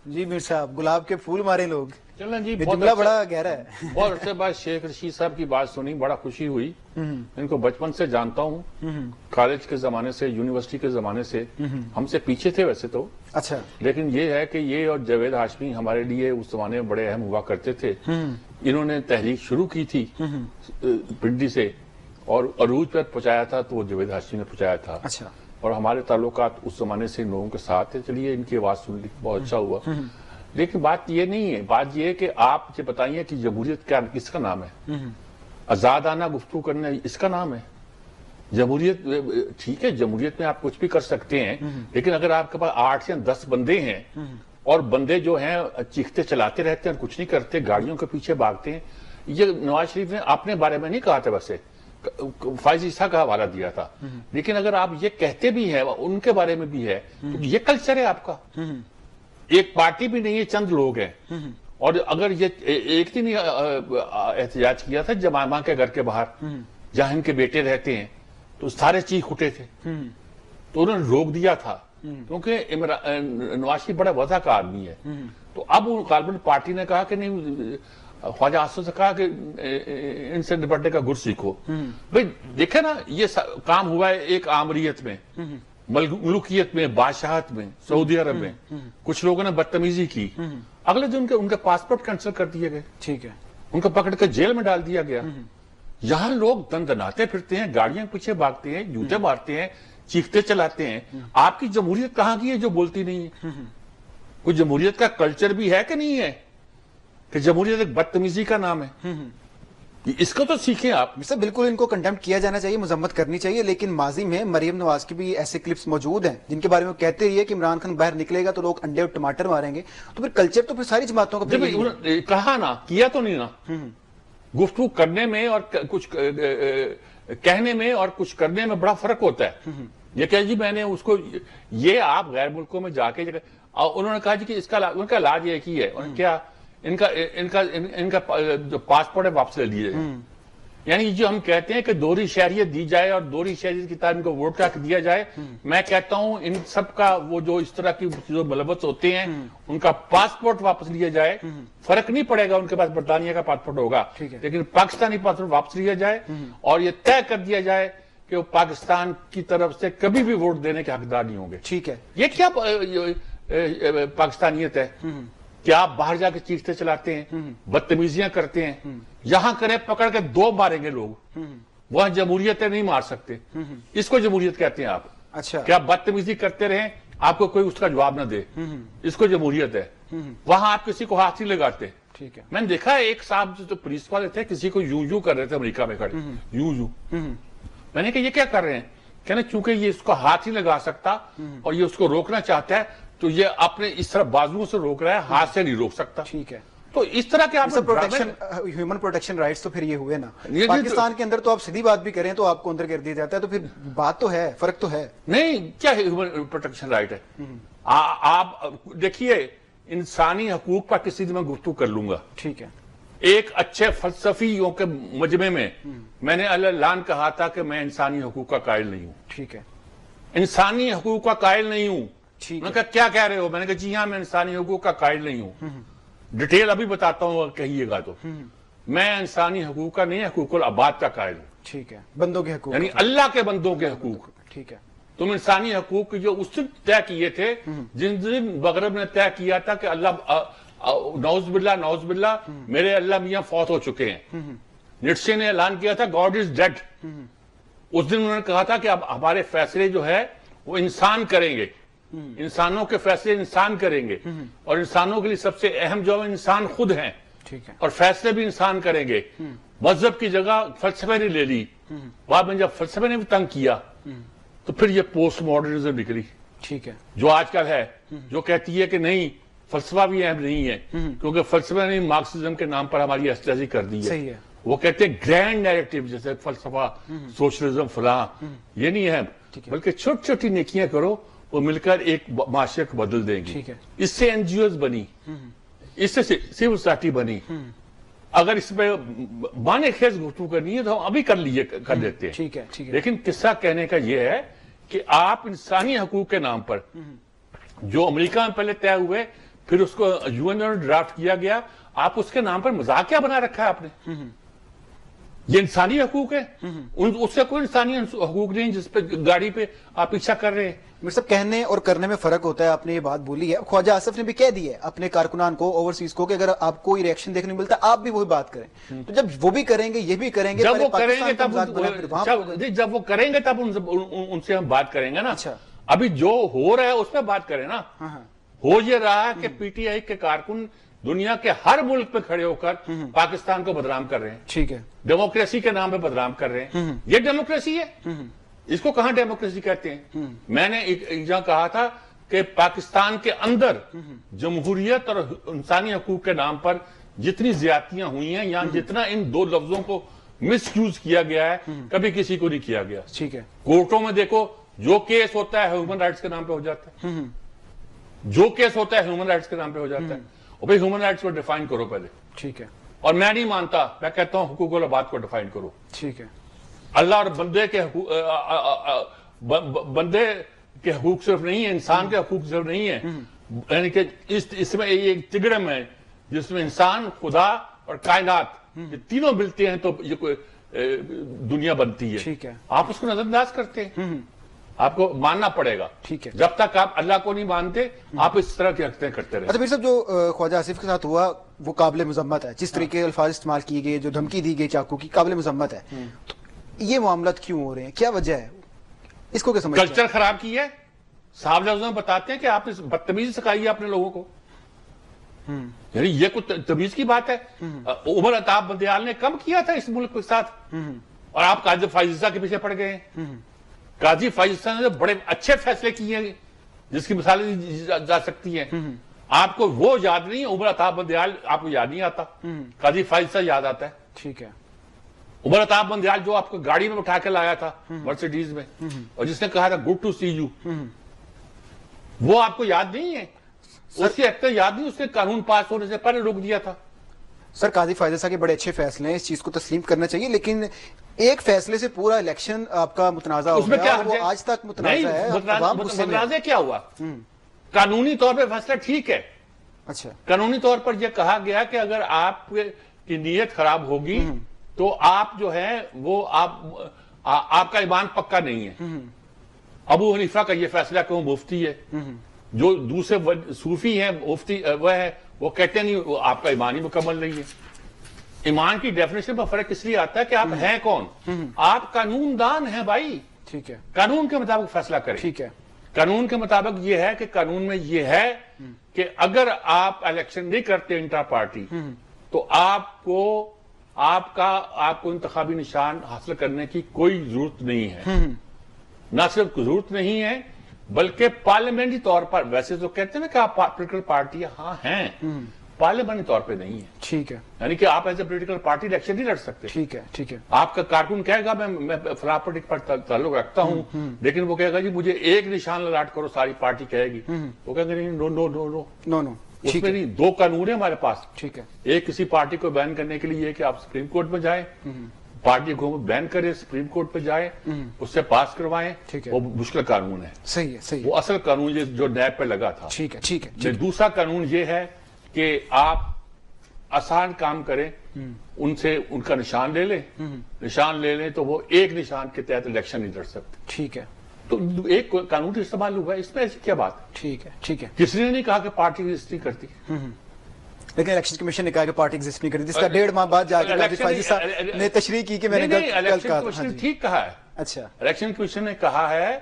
جی میر صاحب، گلاب کے پھول مارے لوگ، چلیں جی، یہ جملہ بڑا گہرا ہے۔ بہت عرصے بعد شیخ رشید صاحب کی بات سنی، بڑا خوشی ہوئی۔ ان کو بچپن سے جانتا ہوں، کالج کے زمانے سے، یونیورسٹی کے زمانے سے، ہم سے پیچھے تھے ویسے تو، اچھا، لیکن یہ ہے کہ یہ اور جاوید ہاشمی ہمارے لیے اس زمانے میں بڑے اہم ہوا کرتے تھے۔ انہوں نے تحریک شروع کی تھی پنڈی سے اور عروج پر پہنچایا تھا تو وہ جاوید ہاشمی نے پہنچایا تھا۔ اچھا، اور ہمارے تعلقات اس زمانے سے ان لوگوں کے ساتھ تھے۔ چلیے ان کی آواز سن لی، بہت اچھا ہوا۔ لیکن بات یہ نہیں ہے، بات یہ ہے کہ آپ یہ بتائیے کہ جمہوریت کیا کس کا نام ہے؟ آزادانہ گفتگو کرنا اس کا نام ہے جمہوریت؟ ٹھیک ہے، جمہوریت میں آپ کچھ بھی کر سکتے ہیں، لیکن اگر آپ کے پاس 8 یا 10 بندے ہیں اور بندے جو ہیں چیختے چلاتے رہتے ہیں اور کچھ نہیں کرتے، گاڑیوں کے پیچھے بھاگتے ہیں، یہ نواز شریف نے اپنے بارے میں نہیں کہا تھا، ویسے فائز عیسیٰ کا حوالہ دیا تھا، لیکن اگر آپ یہ کہتے بھی ہیں ان کے بارے میں بھی ہے تو یہ کلچر ہے آپ کا۔ ایک پارٹی بھی نہیں ہے، چند لوگ ہیں، اور اگر یہ ایک دن احتجاج کیا تھا جمائمہ کے گھر کے باہر جہاں ان کے بیٹے رہتے ہیں تو سارے چیخ اٹھے تھے، تو انہوں نے روک دیا تھا کیونکہ نواز شریف بڑا وضع کا آدمی ہے۔ تو اب غالباً پارٹی نے کہا کہ نہیں، خواجہ آصف سے کہا کہ ان سے نپٹنے کا گر سیکھو۔ بھئی دیکھیں نا، یہ کام ہوا ہے ایک آمریت میں، ملوکیت میں، بادشاہت میں، سعودی عرب میں کچھ لوگوں نے بدتمیزی کی، اگلے دن ان کے پاسپورٹ کینسل کر دیے گئے، ٹھیک ہے، ان کو پکڑ کے جیل میں ڈال دیا گیا۔ یہاں لوگ دندناتے پھرتے ہیں، گاڑیاں پیچھے بھاگتے ہیں، جوتے مارتے ہیں، چیختے چلاتے ہیں۔ آپ کی جمہوریت کہاں کی ہے جو بولتی نہیں ہے؟ کوئی جمہوریت کا کلچر بھی ہے کہ نہیں ہے کہ جمہوریت ایک بدتمیزی کا نام ہے؟ اس کو تو سیکھیں آپ۔ سر بالکل ان کو کنڈیمٹ کیا جانا چاہیے، مذمت کرنی چاہیے، لیکن ماضی میں مریم نواز کی بھی ایسے کلپس موجود ہیں جن کے بارے میں کہتے رہیے کہ عمران خان باہر نکلے گا تو لوگ انڈے اور ٹماٹر ماریں گے، تو پھر کلچر تو پھر ساری جماعتوں کا کہا نا، کیا تو نہیں نا۔ گفتگو کرنے میں اور کچھ کہنے میں اور کچھ کرنے میں بڑا فرق ہوتا ہے۔ یہ کہ جی میں نے اس کو، یہ آپ غیر ملکوں میں جا کے انہوں نے کہا جی کہ ان کا علاج ایک ہی ہے، کیا ان کا جو پاسپورٹ ہے واپس لے لیے۔ یعنی جو ہم کہتے ہیں کہ دوہری شہریت دی جائے اور دوہری شہریت کی طرح ان کو ووٹ حق دیا جائے، میں کہتا ہوں ان سب کا وہ جو اس طرح کی جو ملوث ہوتے ہیں ان کا پاسپورٹ واپس لیا جائے۔ فرق نہیں پڑے گا، ان کے پاس برطانیہ کا پاسپورٹ ہوگا، لیکن پاکستانی پاسپورٹ واپس لیا جائے اور یہ طے کر دیا جائے کہ وہ پاکستان کی طرف سے کبھی بھی ووٹ دینے کے حقدار نہیں ہوں گے۔ ٹھیک ہے، یہ کیا پاکستانیت ہے؟ کیا آپ باہر جا کے چیختے چلاتے ہیں، بدتمیزیاں کرتے ہیں؟ یہاں کرے پکڑ کے 2 ماریں گے لوگ، وہاں جمہوریت نہیں مار سکتے، اس کو جمہوریت کہتے ہیں آپ۔ اچھا، کیا بدتمیزی کرتے رہیں، آپ کو کوئی اس کا جواب نہ دے، اس کو جمہوریت ہے۔ وہاں آپ کسی کو ہاتھ نہیں لگاتے۔ ٹھیک ہے، میں نے دیکھا ایک صاحب جو پولیس والے تھے کسی کو یوں کر رہے تھے امریکہ میں کھڑے، یوں۔ میں نے کہا یہ کیا کر رہے ہیں؟ کہنا چونکہ یہ اس کو ہاتھ ہی لگا سکتا اور یہ اس کو روکنا چاہتا ہے تو یہ اپنے اس طرح بازوؤں سے روک رہا ہے، ہاتھ سے نہیں روک سکتا۔ ٹھیک ہے، تو اس طرح کے آپ ہیومن پروٹیکشن رائٹس تو پھر یہ ہوئے نا پاکستان کے اندر، تو آپ سیدھی بات بھی کریں تو آپ کو اندر کر دیا جاتا ہے، تو پھر بات تو ہے، فرق تو ہے۔ نہیں، کیا ہیومن پروٹیکشن رائٹ ہے؟ آپ دیکھیے، انسانی حقوق پر کسی دن میں گفتگو کر لوں گا۔ ٹھیک ہے، ایک اچھے فلسفیوں کے مجمع میں نے اعلان کہا تھا کہ میں انسانی حقوق کا قائل نہیں ہوں۔ ٹھیک ہے، انسانی حقوق کا قائل نہیں ہوں۔ ٹھیک میں نے کہا کیا کہہ رہے ہو؟ میں نے کہا جی ہاں، میں انسانی حقوق کا قائل نہیں ہوں۔ ڈیٹیل ابھی بتاتا ہوں اگر کہیے گا تو۔ میں انسانی حقوق کا نہیں، حقوق العباد کا قائل ہوں۔ ٹھیک ہے، بندوں کے حقوق، یعنی اللہ کے بندوں کے حقوق۔ ٹھیک ہے، تم انسانی حقوق کی جو اس دن طے کیے تھے، جن دن مغرب نے طے کیا تھا کہ اللہ نعوذ باللہ میرے اللہ میاں فوت ہو چکے ہیں، نیٹشے نے اعلان کیا تھا گاڈ از ڈیڈ، اس دن انہوں نے کہا تھا کہ اب ہمارے فیصلے جو ہے وہ انسان کریں گے، انسانوں کے فیصلے انسان کریں گے، اور انسانوں کے لیے سب سے اہم جو ہے انسان خود ہیں، ٹھیک ہے، اور فیصلے بھی انسان کریں گے۔ مذہب کی جگہ فلسفے نے لے لی، بعد میں جب فلسفے نے بھی تنگ کیا تو پھر یہ پوسٹ ماڈرنزم نکلی ٹھیک ہے، جو آج کل ہے، جو کہتی ہے کہ نہیں فلسفہ بھی اہم نہیں ہے کیونکہ فلسفہ نے مارکسزم کے نام پر ہماری استحضی کر دی صحیح ہے. وہ کہتے ہیں گرینڈ نیریٹو جیسے فلسفہ سوشلزم فلاں یہ نہیں ہے بلکہ چھوٹی چھوٹی نیکیاں کرو وہ مل کر ایک معاشرے کو بدل دیں گی. اس سے این جی اوز بنی, اس سے سول سوسائٹی بنی. اگر اس پہ بانے خیز گفتگو کرنی ہے تو ہم ابھی کر لیتے ہیں. لیکن قصہ کہنے کا یہ ہے کہ آپ انسانی حقوق کے نام پر جو امریکہ میں پہلے طے ہوئے پھر اس کو یو این او ڈرافٹ کیا گیا, آپ اس کے نام پر مذاق کیا بنا رکھا ہے آپ نے؟ یہ انسانی حقوق ہے, اس سے کوئی انسانی حقوق نہیں جس پہ گاڑی پہ آپ پیچھا کر رہے ہیں. میرے صاحب کہنے اور کرنے میں فرق ہوتا ہے, آپ نے یہ بات بولی ہے. خواجہ آصف نے بھی کہہ دی ہے اپنے کارکنان کو اوورسیز کو کہ اگر آپ کو کوئی ریئیکشن دیکھنے ملتا ہے آپ بھی وہی بات کریں. تو جب وہ بھی کریں گے یہ بھی کریں گے, جب وہ کریں گے تب ان سے ہم بات کریں گے نا. ابھی جو ہو رہا ہے اس پہ بات کریں نا. ہو یہ رہا ہے کہ پی ٹی آئی کے کارکن دنیا کے ہر ملک پہ کھڑے ہو کر پاکستان کو بدنام کر رہے ہیں. ٹھیک ہے, ڈیموکریسی کے نام پہ بدنام کر رہے ہیں. یہ ڈیموکریسی ہے؟ اس کو کہاں ڈیموکریسی کہتے ہیں؟ میں نے ایک جگہ کہا تھا کہ پاکستان کے اندر جمہوریت اور انسانی حقوق کے نام پر جتنی زیادتیاں ہوئی ہیں یا جتنا ان دو لفظوں کو مس یوز کیا گیا ہے کبھی کسی کو نہیں کیا گیا. ٹھیک ہے, کورٹوں میں دیکھو جو کیس ہوتا ہے ہیومن رائٹس کے نام پہ ہو جاتا ہے. جو کیس ہوتا ہے ہیومن رائٹس کے نام پہ ہو جاتا ہے. اور بھئی ہیومن رائٹس کو ڈیفائن کرو پہلے. ٹھیک ہے, اور میں نہیں مانتا, میں کہتا ہوں حقوق العباد کو ڈیفائن کرو. ٹھیک ہے, اللہ اور بندے کے حقوق صرف نہیں ہیں, انسان کے حقوق صرف نہیں ہیں, یعنی کہ اس میں ایک تگڑم ہے جس میں انسان, خدا اور کائنات یہ تینوں ملتے ہیں تو یہ کوئی دنیا بنتی ہے. ٹھیک ہے, آپ اس کو نظر انداز کرتے ہیں, آپ کو ماننا پڑے گا. ٹھیک ہے, جب تک آپ اللہ کو نہیں مانتے آپ اس طرح کی حرکتیں کرتے رہے. اچھا میر صاحب, جو خواجہ آصف کے ساتھ ہوا وہ قابل مذمت ہے, جس طریقے کے الفاظ استعمال کیے گئے, جو دھمکی دی گئی چاقو کی, قابل مذمت ہے. یہ معاملات کیوں ہو رہے ہیں, کیا وجہ ہے, اس کو کیا سمجھتے ہیں؟ کلچر خراب کی ہے. صاحب لفظوں میں بتاتے ہیں کہ آپ نے بدتمیزی سکھائی ہے اپنے لوگوں کو. یعنی یہ کوئی تمیز کی بات ہے؟ عمر عطاب بندیال نے کم کیا تھا اس ملک کے ساتھ, اور آپ قاضی فائزہ کے پیچھے پڑ گئے ہیں. قاضی فائزہ نے بڑے اچھے فیصلے کیے ہیں جس کی مثالیں دی جا سکتی ہیں. آپ کو وہ یاد نہیں, عمر عطاب بندیال آپ کو یاد نہیں آتا, قاضی فائزہ یاد آتا ہے. ٹھیک ہے, عمر عطاب بندیال جو آپ کو گاڑی میں اٹھا کے لایا تھا مرسیڈیز میں, اور جس نے کہا تھا گڈ ٹو سی یو, وہ آپ کو یاد نہیں ہے؟ اس کی ایکٹر یاد نہیں, اس نے قانون پاس ہونے سے پہلے روک دیا تھا. سر قاضی فائزہ صاحب کے بڑے اچھے فیصلے ہیں, اس چیز کو تسلیم کرنا چاہیے, لیکن ایک فیصلے سے پورا الیکشن آپ کا متنازع ہو گیا, اور وہ آج تک متنازع ہے. متنازع کیا ہوا؟ قانونی طور پہ فیصلہ ٹھیک ہے. اچھا, قانونی طور پر یہ کہا گیا کہ اگر آپ کی نیت خراب ہوگی تو آپ جو ہے وہ آپ کا ایمان پکا نہیں ہے. ابو حنیفہ کا یہ فیصلہ کہ وہ مفتی ہے, جو دوسرے صوفی ہیں مفتی وہ کہتے نہیں آپ کا ایمان ہی مکمل نہیں ہے. ایمان کی ڈیفینیشن میں فرق اس لیے آتا ہے کہ آپ ہیں کون. آپ قانون دان ہیں بھائی. ٹھیک ہے, قانون کے مطابق فیصلہ کریں. ٹھیک ہے, قانون کے مطابق یہ ہے کہ قانون میں یہ ہے کہ اگر آپ الیکشن نہیں کرتے انٹرا پارٹی تو آپ کو انتخابی نشان حاصل کرنے کی کوئی ضرورت نہیں ہے. نہ صرف ضرورت نہیں ہے بلکہ پارلیمنٹری طور پر, ویسے تو کہتے ہیں نا کہ آپ پولیٹیکل پارٹی ہاں ہیں, پارلیمنٹری طور پہ نہیں ہے. ٹھیک ہے, یعنی کہ آپ as a political party election نہیں لڑ سکتے. ٹھیک ہے, ٹھیک ہے, آپ کا کارکن کہے گا میں فلاں پارٹی پر تعلق رکھتا ہوں, لیکن وہ کہے گا جی مجھے ایک نشان الاٹ کرو, ساری پارٹی کہے گی. وہ کہیں گے نہیں, نو نو نو نو نو نو, اس میں نہیں. دو قانون ہیں ہمارے پاس. ٹھیک ہے, ایک کسی پارٹی کو بین کرنے کے لیے کہ آپ سپریم کورٹ میں جائیں, پارٹی کو بین کریں, سپریم کورٹ پہ جائیں, اس سے پاس کروائیں. وہ مشکل قانون ہے. صحیح ہے, صحیح, وہ اصل قانون جو نیب پہ لگا تھا. ٹھیک ہے, ٹھیک ہے. دوسرا قانون یہ ہے کہ آپ آسان کام کریں, ان سے ان کا نشان لے لیں تو وہ ایک نشان کے تحت الیکشن نہیں لڑ سکتے. ٹھیک ہے, تو ایک قانون استعمال ہوا ہے, اس میں ایسی کیا بات ہے؟ ٹھیک ہے, ٹھیک ہے. کسی نے نہیں کہا کہ پارٹی ایگزسٹ نہیں کرتی, لیکن الیکشن کمیشن نے کہا کہ پارٹی ایگزسٹ نہیں کرتی, جس کا 1.5 ماہ بعد جا کے قاضی فائزہ صاحب نے تشریح کی کہ میں نے الیکشن کمیشن ٹھیک کہا ہے. اچھا, الیکشن کمیشن نے کہا ہے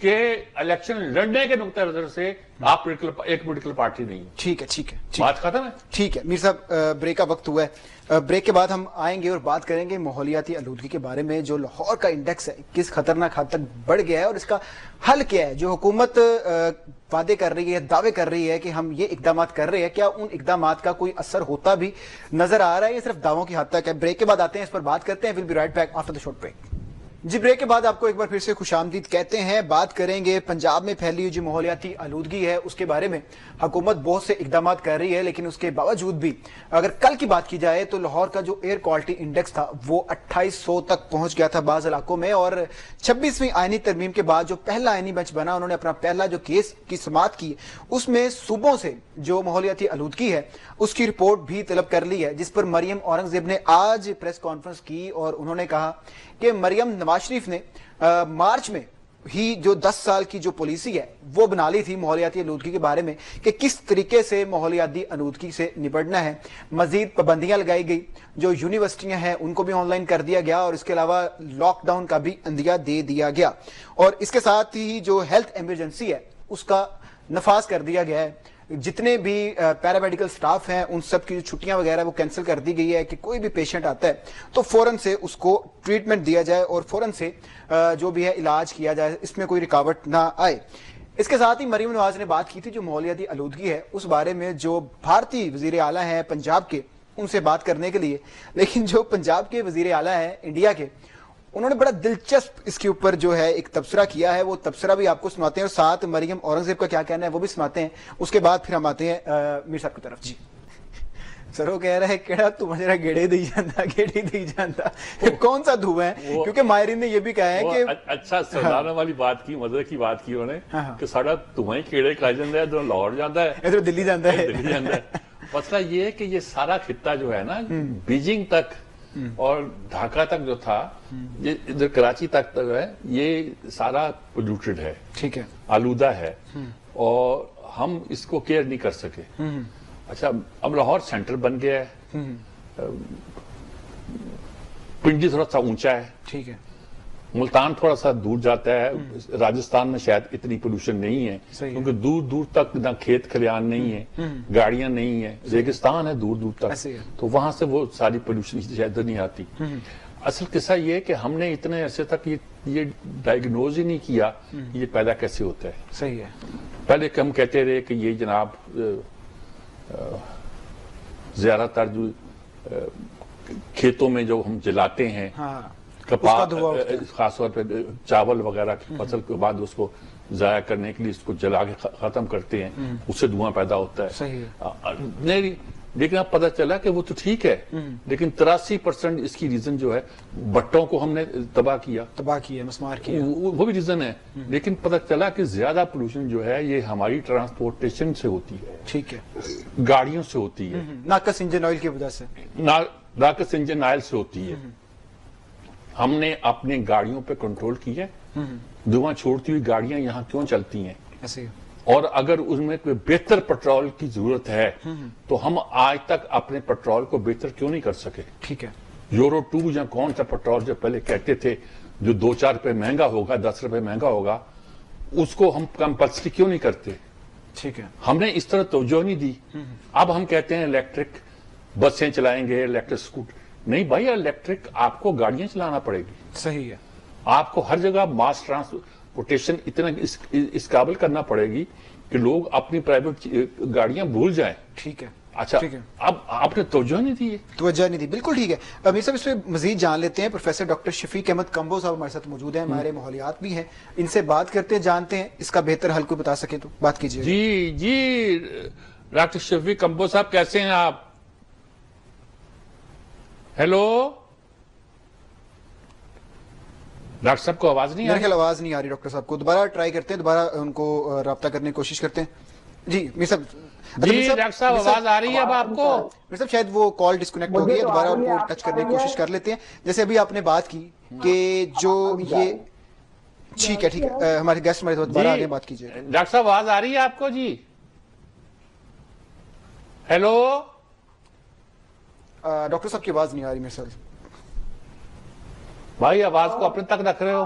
کہ الیکشن لڑنے کے نقطۂ نظر سے آپ ایک پولیٹیکل پارٹی نہیں ہے. ٹھیک ہے ٹھیک ہے بات ختم ہے. ٹھیک ہے میر صاحب، بریک کا وقت ہوا ہے. بریک کے بعد ہم آئیں گے اور بات کریں گے ماحولیاتی آلودگی کے بارے میں. جو لاہور کا انڈیکس ہے کس خطرناک حد تک بڑھ گیا ہے اور اس کا حل کیا ہے. جو حکومت وعدے کر رہی ہے، دعوے کر رہی ہے کہ ہم یہ اقدامات کر رہے ہیں، کیا ان اقدامات کا کوئی اثر ہوتا بھی نظر آ رہا ہے؟ یہ صرف دعووں کی حد تک ہے. بریک کے بعد آتے ہیں، اس پر بات کرتے ہیں. We'll be right back after the short break. جی بریک کے بعد آپ کو ایک بار پھر سے خوش آمدید کہتے ہیں. بات کریں گے پنجاب میں پھیلی ہوئی جو ماحولیاتی آلودگی ہے اس کے بارے میں. حکومت بہت سے اقدامات کر رہی ہے، لیکن اس کے باوجود بھی اگر کل کی بات کی جائے تو لاہور کا جو ایئر کوالٹی انڈیکس تھا وہ 2800 تک پہنچ گیا تھا بعض علاقوں میں. اور 26ویں آئینی ترمیم کے بعد جو پہلا آئینی بینچ بنا، انہوں نے اپنا پہلا جو کیس کی سماعت کی، اس میں صوبوں سے جو ماحولیاتی آلودگی ہے اس کی رپورٹ بھی طلب کر لی ہے، جس پر مریم اورنگزیب نے آج پریس کانفرنس کی اور انہوں نے کہا کہ مریم نواز شریف نے مارچ میں ہی جو 10 سال کی جو پالیسی ہے وہ بنا لی تھی ماحولیاتی آلودگی کے بارے میں کہ کس طریقے سے ماحولیاتی آلودگی سے نپٹنا ہے. مزید پابندیاں لگائی گئی، جو یونیورسٹیاں ہیں ان کو بھی آن لائن کر دیا گیا اور اس کے علاوہ لاک ڈاؤن کا بھی عندیہ دے دیا گیا. اور اس کے ساتھ ہی جو ہیلتھ ایمرجنسی ہے اس کا نفاذ کر دیا گیا ہے. جتنے بھی پیرامیڈیکل سٹاف ہیں ان سب کی جو چھٹیاں وغیرہ وہ کینسل کر دی گئی ہے کہ کوئی بھی پیشنٹ آتا ہے تو فوراً سے اس کو ٹریٹمنٹ دیا جائے اور فوراً سے جو بھی ہے علاج کیا جائے، اس میں کوئی رکاوٹ نہ آئے. اس کے ساتھ ہی مریم نواز نے بات کی تھی جو ماحولیاتی آلودگی ہے اس بارے میں جو بھارتی وزیر اعلیٰ ہیں پنجاب کے، ان سے بات کرنے کے لیے. لیکن جو پنجاب کے وزیر اعلیٰ ہیں انڈیا کے، انہوں نے بڑا دلچسپ اس کے اوپر جو ہے ایک تبصرہ کیا ہے. وہ تبصرہ بھی آپ کو سناتے ہیں اور ساتھ مریم اورنگزیب کا کیا کہنا ہے وہ بھی سناتے ہیں. اس کے بعد پھر ہم آتے ہیں میر صاحب کی طرف. جی سر وہ کہہ رہا ہے کہڑا تو مجھے گیڑے دی جانتا کون سا دھواں ہے، کیونکہ ماہرین نے یہ بھی کہا ہے کہ اچھا سرداروں والی بات کی، مزے کی بات کی انہوں نے کہ ساڑا دھواں کیڑے کھا جاتا ہے، ادھر لاہور جاتا ہے، ادھر دلی جاتا ہے. مسئلہ یہ ہے کہ یہ سارا خطہ جو ہے نا بیجنگ تک اور ڈھاکہ تک جو تھا، یہ ادھر کراچی تک جو ہے، یہ سارا پولوٹڈ ہے، ٹھیک ہے، آلودہ ہے اور ہم اس کو کیئر نہیں کر سکے. اچھا اب لاہور سینٹر بن گیا ہے، پنڈی تھوڑا سا اونچا ہے، ٹھیک ہے، ملتان تھوڑا سا دور جاتا ہے. راجستھان میں شاید اتنی پولوشن نہیں ہے کیونکہ دور دور تک نہ کھیت کھلیان نہیں ہے، گاڑیاں نہیں ہیں، ریگستان ہے دور دور تک، تو وہاں سے وہ ساری پولوشن شاید نہیں آتی. اصل قصہ یہ ہے کہ ہم نے اتنے عرصے تک یہ ڈائگنوز ہی نہیں کیا یہ پیدا کیسے ہوتا ہے. صحیح ہے. پہلے کہ ہم کہتے رہے کہ یہ جناب زیادہ تر جو کھیتوں میں جو ہم جلاتے ہیں کپاس، خاص طور پہ چاول وغیرہ کی فصل کے بعد اس کو ضائع کرنے کے لیے اس کو جلا کے ختم کرتے ہیں، اس سے دھواں پیدا ہوتا ہے. لیکن اب پتہ چلا کہ وہ تو ٹھیک ہے، لیکن 83% اس کی ریزن جو ہے بٹوں کو ہم نے تباہ کیا، مسمار کیا، وہ بھی ریزن ہے. لیکن پتہ چلا کہ زیادہ پولوشن جو ہے یہ ہماری ٹرانسپورٹیشن سے ہوتی ہے، ٹھیک ہے، گاڑیوں سے ہوتی ہے، ناقص انجن آئل کی وجہ سے، ناقص انجن آئل سے ہوتی ہے. ہم نے اپنے گاڑیوں پہ کنٹرول کیا، دھواں چھوڑتی ہوئی گاڑیاں یہاں کیوں چلتی ہیں، اور اگر اس میں کوئی بہتر پٹرول کی ضرورت ہے تو ہم آج تک اپنے پٹرول کو بہتر کیوں نہیں کر سکے. ٹھیک ہے، یورو 2 یا کون سا پٹرول جو پہلے کہتے تھے جو 2-4 روپے مہنگا ہوگا، 10 روپے مہنگا ہوگا، اس کو ہم کمپلسری کیوں نہیں کرتے. ٹھیک ہے، ہم نے اس طرح توجہ نہیں دی. اب ہم کہتے ہیں الیکٹرک بسیں چلائیں گے، الیکٹرک اسکوٹر. نہیں بھائی، الیکٹرک آپ کو گاڑیاں چلانا پڑے گی. صحیح ہے، آپ کو ہر جگہ ماس ٹرانسپورٹیشن اتنا اس قابل کرنا پڑے گی کہ لوگ اپنی پرائیویٹ گاڑیاں بھول جائیں. ٹھیک ہے، اچھا اب آپ نے توجہ نہیں دی. بالکل ٹھیک ہے. امیر صاحب اس پہ مزید جان لیتے ہیں. پروفیسر ڈاکٹر شفیق احمد کمبو صاحب ہمارے ساتھ موجود ہیں، ہمارے ماحولیات بھی ہیں، ان سے بات کرتے ہیں، جانتے ہیں اس کا بہتر حل کو بتا سکیں تو بات کیجیے. جی ڈاکٹر شفیق کمبو صاحب کیسے ہیں آپ؟ ہیلو ڈاکٹر صاحب کو آواز نہیں آ رہی؟ آواز نہیں آ رہی ڈاکٹر صاحب کو. دوبارہ ٹرائی کرتے ہیں، دوبارہ ان کو رابطہ کرنے کی کوشش کرتے ہیں. جی میر صاحب. جی ڈاکٹر صاحب آواز آ رہی ہے اب آپ کو؟ میر صاحب شاید وہ کال ڈسکنیکٹ ہو گئی ہے، دوبارہ ان کو ٹچ کرنے کی کوشش کر لیتے ہیں. جیسے ابھی آپ نے بات کی کہ جو یہ ٹھیک ہے ہمارے گیسٹ ہمارے دوبارہ آگے بات کیجیے. ڈاکٹر صاحب آواز آ رہی ہے آپ کو؟ جی ہیلو ڈاکٹر صاحب کی آواز نہیں آ رہی میرے ساتھ. بھائی آواز کو اپنے تک رکھ رہے ہو؟